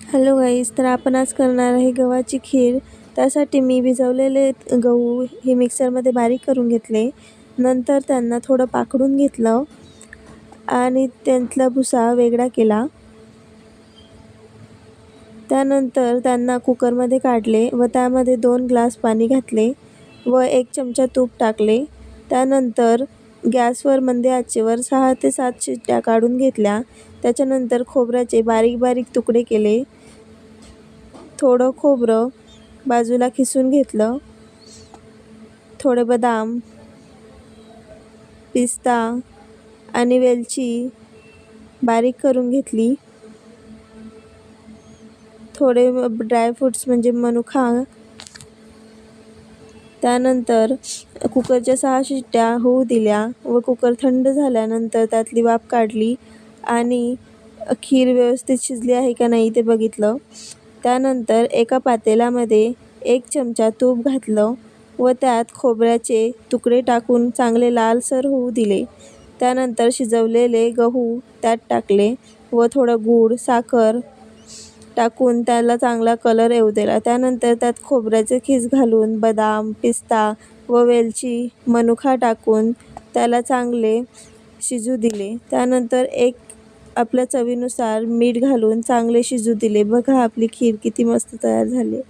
Hello guys, तर आपण आज करणार आहे गव्हाची खीर. त्यासाठी मी भिजवलेले गहू हे मिक्सरमध्ये बारीक करून घेतले. नंतर त्यांना थोडं पाकडून घेतलं आणि त्यातला भुसा वेगळा केला. त्यानंतर त्यांना कुकरमध्ये काढले व त्यामध्ये 2 ग्लास पाणी घातले व 1 चमचा तूप टाकले. त्यानंतर गॅसवर मंद आचेवर 6 ते 7 शिट्ट्या काढून घेतल्या. त्याच्यानंतर खोबऱ्याचे बारीक बारीक तुकडे केले. थोडं खोबरं बाजूला खिसून घेतलं. थोडे बदाम, पिस्ता आणि वेलची बारीक करून घेतली. थोडे ड्रायफ्रूट्स म्हणजे मनुका. त्यानंतर कुकरच्या 6 शिट्ट्या होऊ दिल्या व कुकर थंड झाल्यानंतर त्यातली वाफ काढली आणि खीर व्यवस्थित शिजली आहे का नाही ते बघितलं. त्यानंतर एका पातेल्यामध्ये 1 चमचा तूप घातलं व त्यात खोबऱ्याचे तुकडे टाकून चांगले लालसर होऊ दिले. त्यानंतर शिजवलेले गहू त्यात टाकले व थोडं गूळ, साखर टाकून त्याला चांगला कलर येऊ दिला. त्यानंतर त्यात खोबऱ्याचे खीस घालून बदाम, पिस्ता व वेलची, मनुका टाकून त्याला चांगले शिजू दिले. त्यानंतर आपल्या चवीनुसार मीठ घालून चांगले शिजू दिले. बघा आपली खीर किती मस्त तयार झाली.